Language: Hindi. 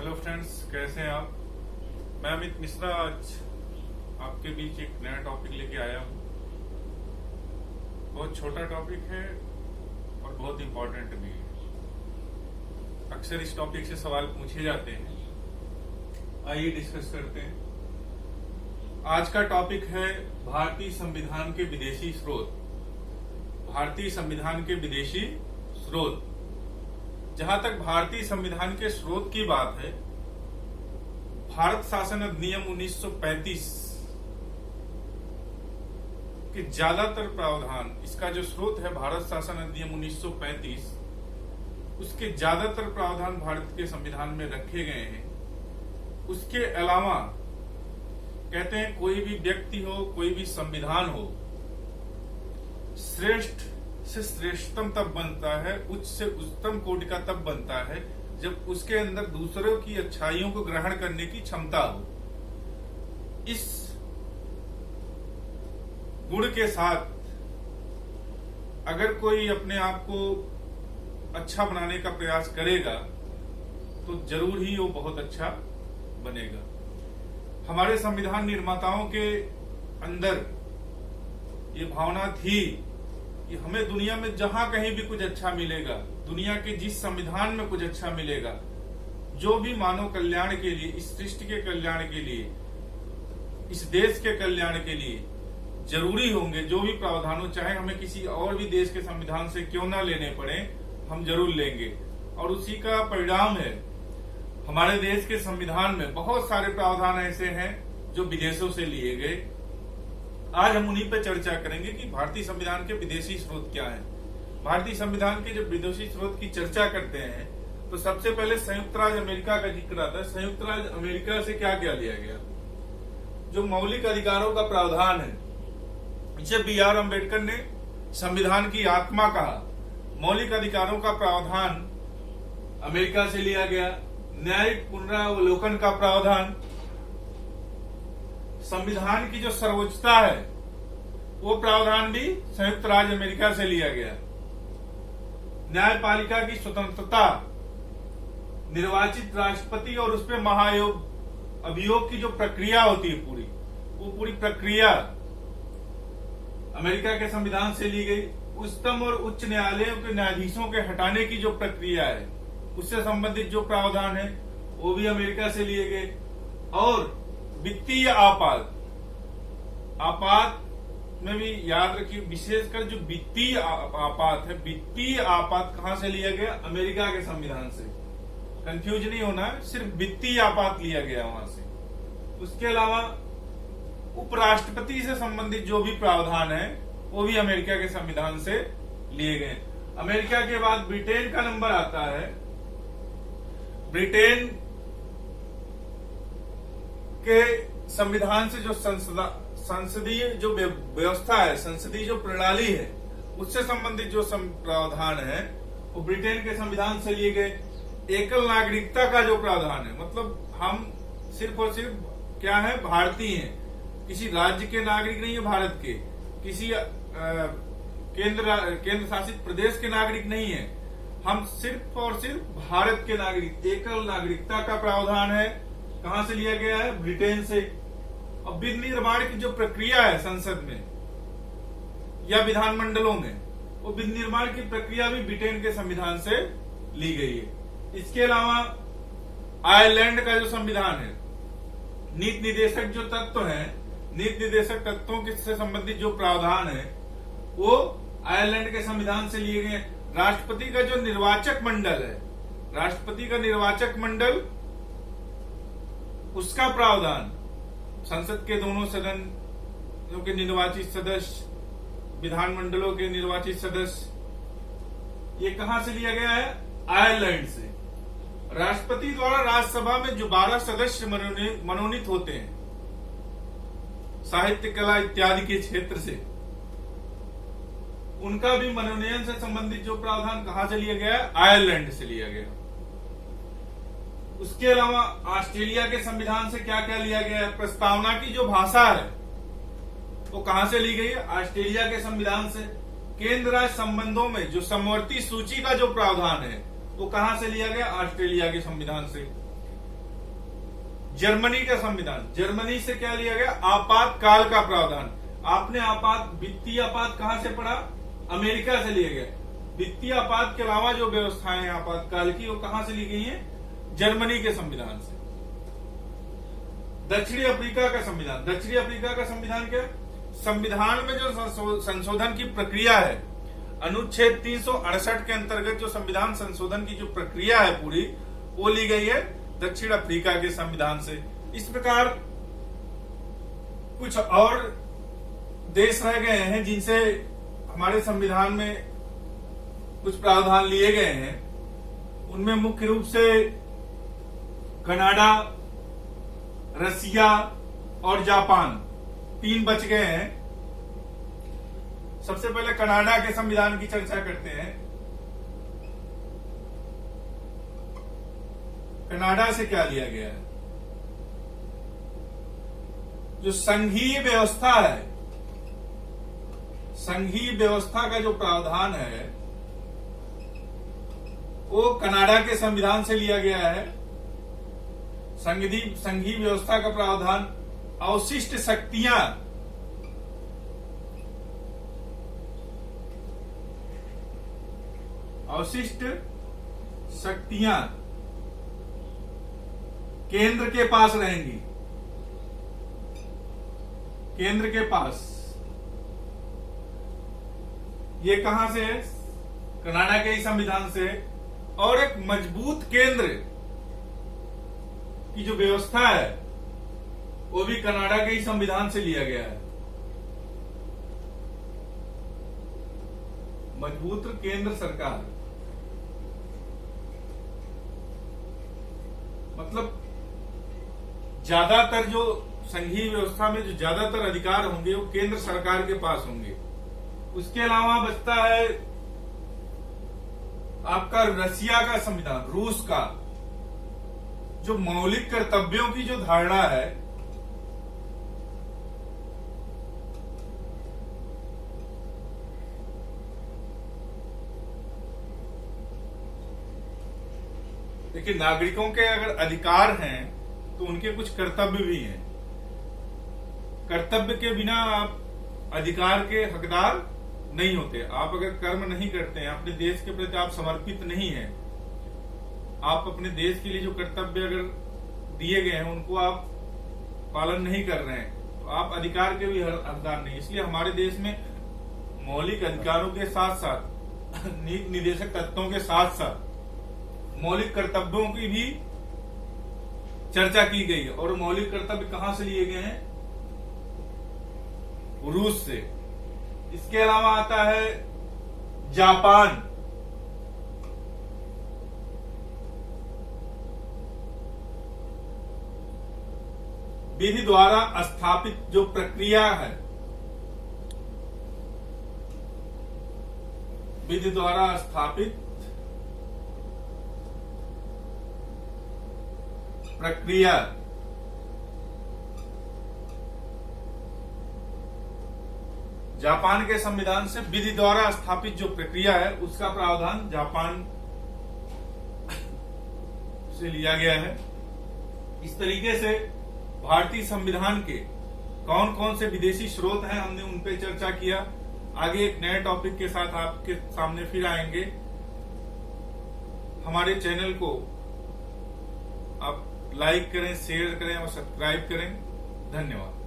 हेलो फ्रेंड्स, कैसे हैं आप। मैं अमित मिश्रा आज आपके बीच एक नया टॉपिक लेके आया हूँ। बहुत छोटा टॉपिक है और बहुत इम्पोर्टेंट भी है। अक्सर इस टॉपिक से सवाल पूछे जाते हैं, आइए डिस्कस करते हैं। आज का टॉपिक है भारतीय संविधान के विदेशी स्रोत। भारतीय संविधान के विदेशी स्रोत। जहां तक भारतीय संविधान के स्रोत की बात है, भारत शासन अधिनियम 1935 के ज्यादातर प्रावधान, इसका जो स्रोत है भारत शासन अधिनियम 1935, उसके ज्यादातर प्रावधान भारत के संविधान में रखे गए हैं। उसके अलावा कहते हैं कोई भी व्यक्ति हो, कोई भी संविधान हो, श्रेष्ठ से श्रेष्ठतम तब बनता है, उच्च से उच्चतम कोटि का तब बनता है जब उसके अंदर दूसरों की अच्छाइयों को ग्रहण करने की क्षमता हो। इस गुण के साथ अगर कोई अपने आप को अच्छा बनाने का प्रयास करेगा तो जरूर ही वो बहुत अच्छा बनेगा। हमारे संविधान निर्माताओं के अंदर ये भावना थी कि हमें दुनिया में जहां कहीं भी कुछ अच्छा मिलेगा, दुनिया के जिस संविधान में कुछ अच्छा मिलेगा, जो भी मानव कल्याण के लिए, इस सृष्टि के कल्याण के लिए, इस देश के कल्याण के लिए जरूरी होंगे, जो भी प्रावधान हो, चाहे हमें किसी और भी देश के संविधान से क्यों ना लेने पड़े, हम जरूर लेंगे। और उसी का परिणाम है हमारे देश के संविधान में बहुत सारे प्रावधान ऐसे हैं जो विदेशों से लिए गए। आज हम उन्हीं पर चर्चा करेंगे कि भारतीय संविधान के विदेशी स्रोत क्या हैं। भारतीय संविधान के जब विदेशी स्रोत की चर्चा करते हैं तो सबसे पहले संयुक्त राज्य अमेरिका का जिक्र आता है। संयुक्त राज्य अमेरिका से क्या क्या लिया गया? जो मौलिक अधिकारों का प्रावधान है, इसे B.R. अम्बेडकर ने संविधान की आत्मा कहा। मौलिक अधिकारों का प्रावधान अमेरिका से लिया गया। न्यायिक पुनरावलोकन का प्रावधान, संविधान की जो सर्वोच्चता है वो प्रावधान भी संयुक्त राज्य अमेरिका से लिया गया। न्यायपालिका की स्वतंत्रता, निर्वाचित राष्ट्रपति और उसपे महायोग अभियोग की जो प्रक्रिया होती है वो पूरी प्रक्रिया अमेरिका के संविधान से ली गई। उच्चतम और उच्च न्यायालयों के न्यायाधीशों के हटाने की जो प्रक्रिया है, उससे संबंधित जो प्रावधान है वो भी अमेरिका से लिए गए। और वित्तीय आपात में भी याद रखिए, विशेषकर जो वित्तीय आपात है, वित्तीय आपात कहां से लिया गया? अमेरिका के संविधान से। कंफ्यूज नहीं होना, सिर्फ वित्तीय आपात लिया गया वहां से। उसके अलावा उपराष्ट्रपति से संबंधित जो भी प्रावधान है वो भी अमेरिका के संविधान से लिए गए। अमेरिका के बाद ब्रिटेन का नंबर आता है। ब्रिटेन के संविधान से जो संसदीय जो व्यवस्था है, संसदीय जो प्रणाली है, उससे संबंधित जो प्रावधान है वो ब्रिटेन के संविधान से लिए गए। एकल नागरिकता का जो प्रावधान है, मतलब हम सिर्फ और सिर्फ क्या है, भारतीय हैं, किसी राज्य के नागरिक नहीं है, भारत के किसी केंद्र शासित प्रदेश के नागरिक नहीं है, हम सिर्फ और सिर्फ भारत के नागरिक। एकल नागरिकता का प्रावधान है, कहां से लिया गया है? ब्रिटेन से। अब विनिर्माण की जो प्रक्रिया है संसद में या विधानमंडलों में, वो विनिर्माण की प्रक्रिया भी ब्रिटेन के संविधान से ली गई है। इसके अलावा आयरलैंड का जो संविधान है, नीति निर्देशक जो तत्व है, नीति निर्देशक तत्वों से संबंधित जो प्रावधान है वो आयरलैंड के संविधान से लिए गए। राष्ट्रपति का जो निर्वाचक मंडल है, राष्ट्रपति का निर्वाचक मंडल, उसका प्रावधान, संसद के दोनों सदनों के निर्वाचित सदस्य, विधानमंडलों के निर्वाचित सदस्य, ये कहां से लिया गया है? आयरलैंड से। राष्ट्रपति द्वारा राज्यसभा में जो 12 सदस्य मनोनीत होते हैं साहित्य, कला इत्यादि के क्षेत्र से, उनका भी मनोनयन से संबंधित जो प्रावधान कहां से लिया गया है? आयरलैंड से लिया गया। उसके अलावा ऑस्ट्रेलिया के संविधान से क्या क्या लिया गया है? प्रस्तावना की जो भाषा है वो कहां से ली गई है? ऑस्ट्रेलिया के संविधान से। केंद्र राज्य संबंधों में जो समवर्ती सूची का जो प्रावधान है वो कहां से लिया गया? ऑस्ट्रेलिया के संविधान से। जर्मनी का संविधान, जर्मनी से क्या लिया गया? आपातकाल का प्रावधान। आपने वित्तीय आपात कहां से पढ़ा? अमेरिका से लिया गया। वित्तीय आपात के अलावा जो व्यवस्थाएं हैं आपातकाल की, वो कहां से ली गई हैं? जर्मनी के संविधान से। दक्षिणी अफ्रीका का संविधान, दक्षिणी अफ्रीका का संविधान क्या? संविधान में जो संशोधन की प्रक्रिया है, अनुच्छेद 368 के अंतर्गत जो संविधान संशोधन की जो प्रक्रिया है पूरी, वो ली गई है दक्षिण अफ्रीका के संविधान से। इस प्रकार कुछ और देश रह गए हैं जिनसे हमारे संविधान में कुछ प्रावधान लिए गए हैं। उनमें मुख्य रूप से कनाडा, रसिया और जापान, 3 बच गए हैं। सबसे पहले कनाडा के संविधान की चर्चा करते हैं। कनाडा से क्या लिया गया है? जो संघीय व्यवस्था है, संघीय व्यवस्था का जो प्रावधान है वो कनाडा के संविधान से लिया गया है। संघीय व्यवस्था का प्रावधान, अवशिष्ट शक्तियां, अवशिष्ट शक्तियां केंद्र के पास रहेंगी, केंद्र के पास। ये कहां से है? कनाडा के ही संविधान से। और एक मजबूत केंद्र की जो व्यवस्था है वो भी कनाडा के ही संविधान से लिया गया है। मजबूत केंद्र सरकार, मतलब ज्यादातर जो संघीय व्यवस्था में जो ज्यादातर अधिकार होंगे वो केंद्र सरकार के पास होंगे। उसके अलावा बचता है आपका रसिया का संविधान, रूस का, जो मौलिक कर्तव्यों की जो धारणा है, देखिए नागरिकों के अगर अधिकार हैं तो उनके कुछ कर्तव्य भी हैं। कर्तव्य के बिना आप अधिकार के हकदार नहीं होते। आप अगर कर्म नहीं करते हैं, अपने देश के प्रति आप समर्पित नहीं हैं, आप अपने देश के लिए जो कर्तव्य अगर दिए गए हैं उनको आप पालन नहीं कर रहे हैं, तो आप अधिकार के भी हकदार नहीं। इसलिए हमारे देश में मौलिक अधिकारों के साथ साथ नीति निर्देशक तत्वों के साथ साथ मौलिक कर्तव्यों की भी चर्चा की गई है। और मौलिक कर्तव्य कहां से लिए गए हैं? रूस से। इसके अलावा आता है जापान, विधि द्वारा स्थापित जो प्रक्रिया है, विधि द्वारा स्थापित प्रक्रिया, जापान के संविधान से विधि द्वारा स्थापित जो प्रक्रिया है उसका प्रावधान जापान से लिया गया है। इस तरीके से भारतीय संविधान के कौन कौन से विदेशी स्रोत हैं हमने उन पे चर्चा किया। आगे एक नए टॉपिक के साथ आपके सामने फिर आएंगे। हमारे चैनल को आप लाइक करें, शेयर करें और सब्सक्राइब करें। धन्यवाद।